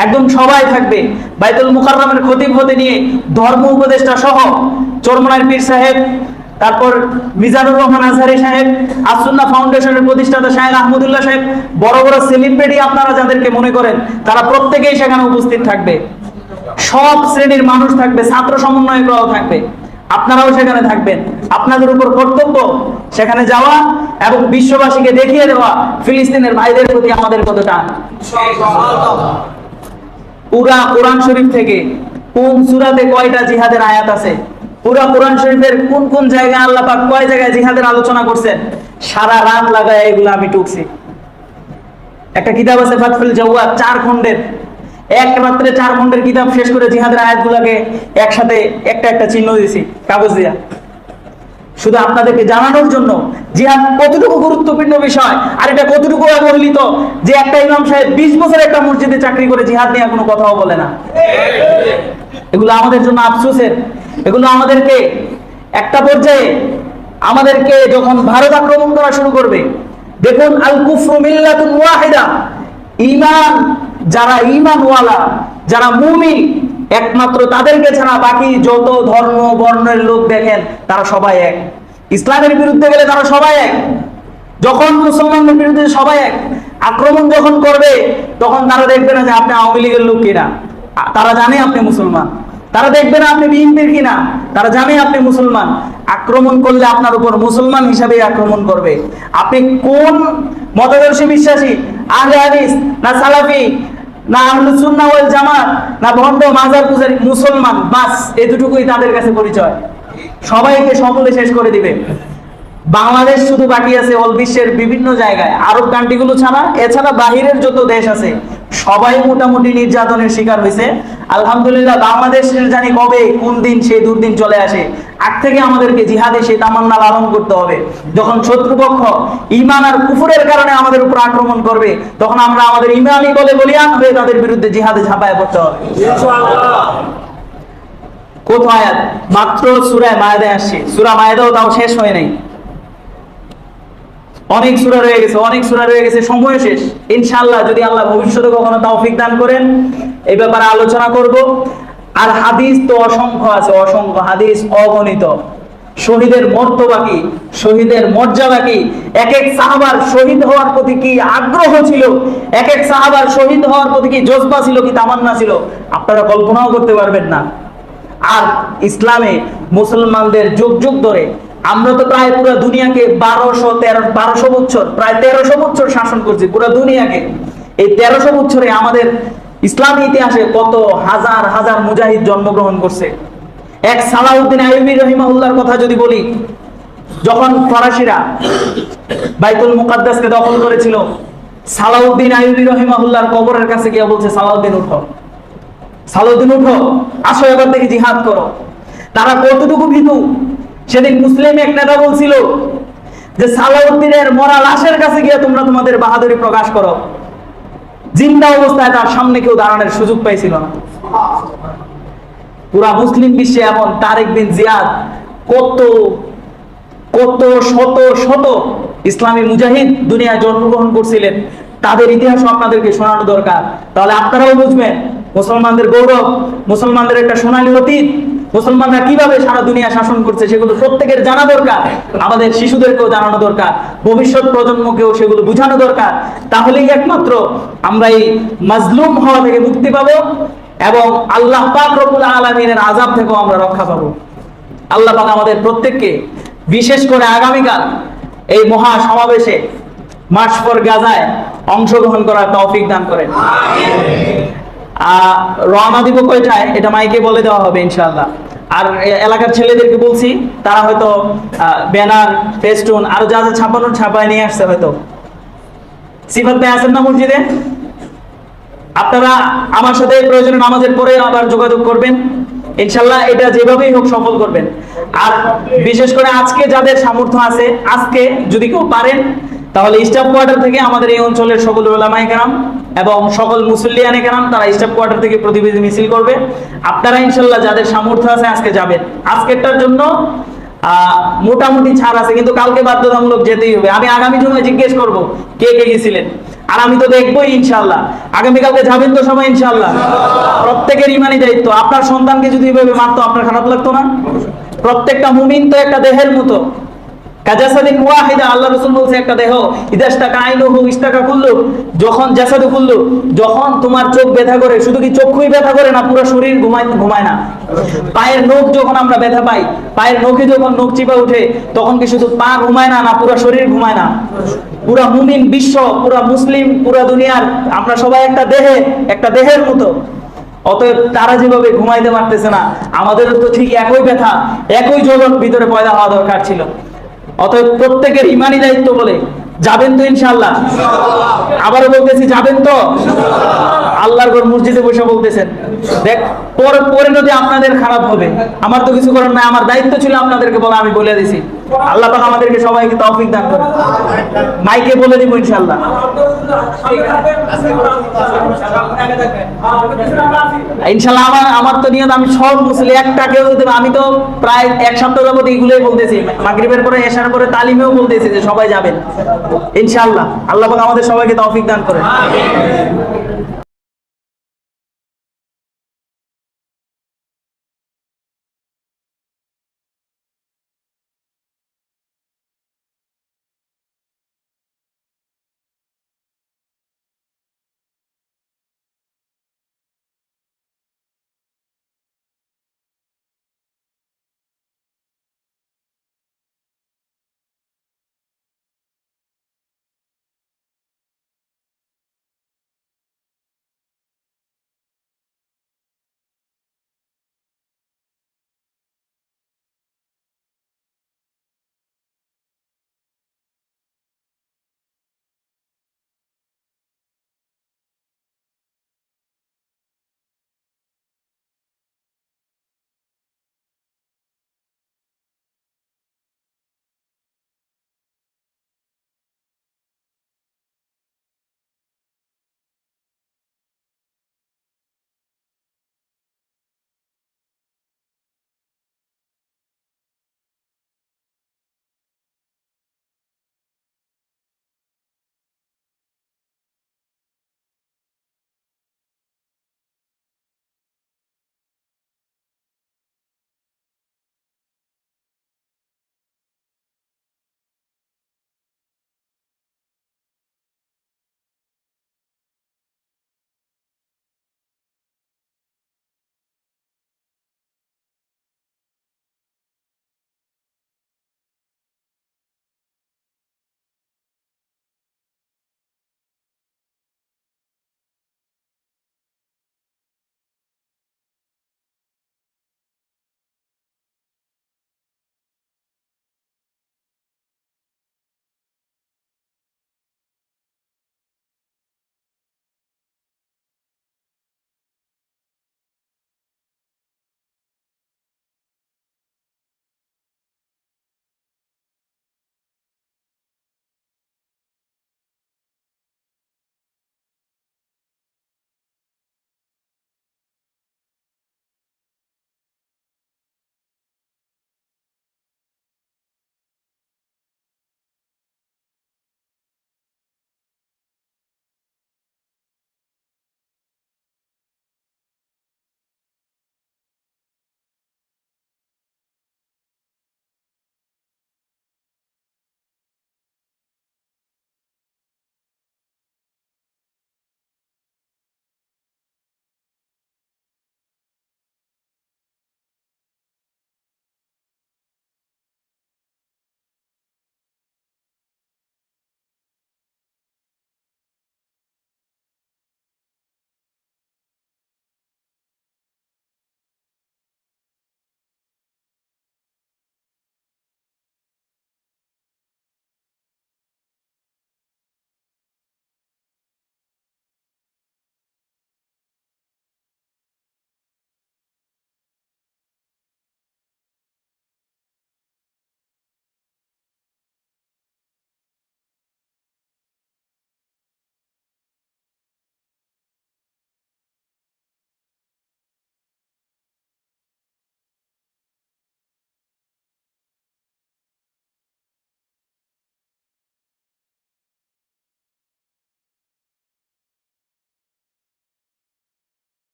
একদম সবাই থাকবে। বাইতুল মুকাররমের খতিব হতে নিয়ে ধর্ম উপদেষ্টা সহ চরমনাইর পীর সাহেব, তারপর মিজানুর রহমান আজহারি সাহেব, আসুন্নাহ ফাউন্ডেশনের প্রতিষ্ঠাতা শাহেখ আহমদুল্লাহ সাহেব, বড় বড় সেলিব্রিটি আপনারা যাদেরকে মনে করেন তারা প্রত্যেকেই সেখানে উপস্থিত থাকবে। সব শ্রেণীর মানুষ থাকবে, ছাত্র সমন্বয়করাও থাকবে, আপনারাও সেখানে থাকবেন। আপনাদের উপর কর্তব্য সেখানে যাওয়া এবং বিশ্ববাসীকে দেখিয়ে দেওয়া ফিলিস্তিনের ভাইদের প্রতি আমাদের কত টান। পুরা কোরআন শরীফ থেকে কোন সূরাতে কয়টা জিহাদের আয়াত আছে, পুরা কোরআন শরীফের কোন কোন জায়গায় আল্লাহ পাক কয় জায়গায় জিহাদের আলোচনা করছেন, সারা রাত লাগায় এগুলো আমি টুকছি। একটা কিতাব আছে ফাতহুল জাওয়াদ, 4 খণ্ডের, এক রাত্রে 4 খণ্ডের কিতাব শেষ করে জিহাদের আয়াতগুলোকে একসাথে একটা একটা চিহ্ন দিয়েছি কাগজ দিয়া, শুধু আপনাদেরকে জানানোর জন্য জিহাদ কতটুকু গুরুত্বপূর্ণ বিষয় আর এটা কতটুকু অবহেলিত যে একটা ইমাম সাহেব 20 বছর একটা মসজিদে চাকরি করে জিহাদ নিয়ে কোনো কথাও বলে না। এগুলো আমাদের জন্য আফসোসের। এগুলো আমাদেরকে একটা পর্যায়ে আমাদেরকে যখন ভারত আক্রমণ করা শুরু করবে, দেখুন আল কুফরু মিল্লাতুন ওয়াহিদা, ঈমান যারা ঈমানওয়ালা, যারা মুমিন, একমাত্র তাদেরকে ছাড়া বাকি যত ধর্ম বর্ণের লোক দেখেন তারা সবাই এক। ইসলামের বিরুদ্ধে গেলে তারা সবাই এক, যখন মুসলমানদের বিরুদ্ধে সবাই এক। আক্রমণ যখন করবে তখন তারা দেখবে না যে আপনি আওয়ামী লীগের লোক কিনা, তারা জানে আপনি মুসলমান। তারা দেখবে না আপনি বিএনপির কিনা, তারা জানে আপনি মুসলমান। আক্রমণ করলে আপনার উপর মুসলমান হিসাবে আক্রমণ করবে। আপনি কোন মতাদর্শে বিশ্বাসী, আহলে হাদিস না সালাফি না আহলুস সুন্নাহ ওয়াল জামাত না ভণ্ড মাজার পূজারী, মুসলমান, বাস এই দুটুকুই তাদের কাছে পরিচয়। সবাইকে সকলে শেষ করে দিবে। বাংলাদেশ শুধু বাকি আছে অল বিশ্বের বিভিন্ন জায়গায়, আরব কান্ট্রিগুলো ছাড়া, এছাড়া বাহিরের যত দেশ আছে সবাই মোটামুটি নির্যাতনের শিকার হয়েছে। আলহামদুলিল্লাহ বাংলাদেশের জানি কবে কোন দিন সেই দুর্দিন চলে আসে। আগ থেকে আমাদেরকে জিহাদে সেই তামান্না লালন করতে হবে। যখন শত্রুপক্ষ ঈমান আর কুফরের কারণে আমাদের উপর আক্রমণ করবে, তখন আমরা আমাদের ঈমানি বলে বলিয়ান হয়ে তাদের বিরুদ্ধে জিহাদে ঝাঁপায় পড়তে হবে ইনশাআল্লাহ। কত আয়াত মাত্র সূরা মায়েদায় আসছে, সূরা মায়েদাও তাও শেষ হয় নাই, অনেক সূরা রয়ে গেছে, সময় শেষ। ইনশাআল্লাহ যদি আল্লাহ ভবিষ্যতে কখনো তৌফিক দান করেন এই ব্যাপারে আলোচনা করব। আর হাদিস তো অসংখ্য আছে, অসংখ্য হাদিস অগণিত। শহীদের মর্তবা কি, শহীদের মর্যাদা কি, এক এক সাহাবার শহীদ হওয়ার প্রতি কি আগ্রহ ছিল, এক এক সাহাবার শহীদ হওয়ার প্রতি কি জজবা ছিল, কি তামান্না ছিল, আপনারা কল্পনাও করতে পারবেন না। আর ইসলামে মুসলমানদের যুগ যুগ ধরে আমরা তো প্রায় পুরো দুনিয়াকে 1200 বছর, প্রায় 1300 বছর শাসন করছি পুরো দুনিয়াকে। এই 1300 বছরে আমাদের ইসলামী ইতিহাসে কত হাজার হাজার মুজাহিদ জন্মগ্রহণ করছে। এক সালাউদ্দিন আইয়ুবী রহিমাহুল্লাহর কথা যদি বলি, যখন ফরাসিরা বাইতুল মুকাদ্দাসকে দখল করেছিল, সালাউদ্দিন আইয়ুবী রহিমাহুল্লাহর কবরের কাছে গিয়ে বলছে, সালাউদ্দিন উঠো, সালাউদ্দিন উঠো, আসো এবার থেকে জিহাদ করো। তারা কতটুকু ভীতু! সেদিন মুসলিম এক নেতা বলছিল যে সালাউদ্দিনের মরা লাশের কাছে গিয়ে তোমরা তোমাদের বাহাদুরি প্রকাশ করো। জিন্দা অবস্থায় তার সামনে কেউ দাঁড়ানোর সুযোগ পাইছিল না। পুরা মুসলিম বিশ্বে এমন তারেক বিন জিয়াদ, কত কত শত শত ইসলামী মুজাহিদ দুনিয়ায় জন্মগ্রহণ করছিলেন, তাদের ইতিহাসও আপনাদেরকে শোনানো দরকার। তাহলে আপনারাও বুঝবেন মুসলমানদের গৌরব, মুসলমানদের একটা সোনালী অতীত, মুসলমানরা কিভাবে সারা দুনিয়া শাসন করছে সেগুলো প্রত্যেকের জানা দরকার। আমাদের শিশুদেরকেও জানানো দরকার, ভবিষ্যৎ প্রজন্মকেও সেগুলো বুঝানো দরকার। তাহলেই একমাত্র আমরা এই মাজলুম হওয়া থেকে মুক্তি পাবো এবং আল্লাহ পাক রব্বুল আলামিনের আযাব থেকেও আমরা রক্ষা পাবো। আল্লাহ পাক আমাদের প্রত্যেককে, বিশেষ করে আগামীকাল এই মহা সমাবেশে মার্চ ফর গাজায় অংশগ্রহণ করার তৌফিক দান করেন। রওনা দিব কয়টায় এটা মাইকে বলে দেওয়া হবে ইনশাআল্লাহ। আর এলাকার ছেলেদেরকে বলছি, তারা হয়তো ব্যানার, ফেস্টুন আর যা যা ছাপানোর ছাপায় নিয়ে আসছে। হয়তো সিফাত ভাই আছেন না মসজিদে? আপনারা আমার সাথে প্রয়োজনে নামাজের পরে আবার যোগাযোগ করবেন ইনশাআল্লাহ। এটা যেভাবেই হোক সফল করবেন। আর বিশেষ করে আজকে যাদের সামর্থ্য আছে, আজকে যদি কেউ পারেন তাহলে স্টাফ কোয়ার্টার থেকে আমাদের এই অঞ্চলের সকল উলামায়ে কেরাম এবং সকল মুসল্লিয়ানে কেরাম তারা স্টাফ কোয়ার্টার থেকে প্রতিনিধি মিছিল করবে। আপনারা ইনশাআল্লাহ যাদের সামর্থ্য আছে আজকে যাবেন। আজকেরটার জন্য মোটামুটি ছাড় আছে, কিন্তু কালকে বাধ্যতামূলক যেতেই হবে। আমি আগামী জুমায় জিজ্ঞেস করব কে কে গেছিলেন, আর আমি তো দেখবোই ইনশাআল্লাহ। আগামীকালকে যাবেন তো সবাই ইনশাআল্লাহ? প্রত্যেকের ইমানি দায়িত্ব। আপনার সন্তানকে যদি এভাবে মারতো আপনার খারাপ লাগতো না? প্রত্যেকটা মুমিন তো একটা দেহের মতো, কাজাসাদিন ওয়াহিদা। আল্লাহ রাসূল বলছে একটা দেহ, ইদাশতাকা আইনুহু ইশতাকা কুল্লু, যখন জাসাদু কুল্লু, যখন তোমার চোখ ব্যথা করে, শুধু কি চোখই ব্যথা করে না, পুরো শরীর ঘুমায় না? পায়ের নখ যখন আমরা ব্যথা পাই, পায়ের নখে যখন নখ চিপা উঠে, তখন কি শুধু পা ঘুমায় না, না পুরো শরীর ঘুমায় না? পুরা মুমিন বিশ্ব, পুরা মুসলিম, পুরা দুনিয়ার আমরা সবাই একটা দেহের মতো। অতএব তারা যেভাবে ঘুমাইতে পারতেছে না, আমাদেরও তো ঠিক একই ব্যথা, একই জ্বলন ভিতরে পয়দা হওয়া দরকার ছিল। অতএব প্রত্যেকের ইমানি দায়িত্ব বলে যাবেন তো ইনশাআল্লাহ? আবারও বলতেছি, যাবেন তো? আল্লাহর ঘর মসজিদে বসে বলতেছেন, দেখ পরিণতি আপনাদের খারাপ হবে, আমার তো কিছু করার নাই। আমার দায়িত্ব ছিল আপনাদেরকে বলা, আমি বলে দিছি। আল্লাহ পাক আমাদেরকে সবাইকে তৌফিক দান করেন। মাইকে বলে দিব ইনশাআল্লাহ। ইনশাআল্লাহ আমার তো নিয়ত, আমি সব মুসলিম একটাকেও যদি, আমি তো প্রায় এক সপ্তাহ যাবত এগুলোই বলতেছি, মাগরিবের পরে এশার পরে তালিমেও বলতেছি যে সবাই যাবেন ইনশাআল্লাহ। আল্লাহ পাক আমাদের সবাইকে তৌফিক দান করেন।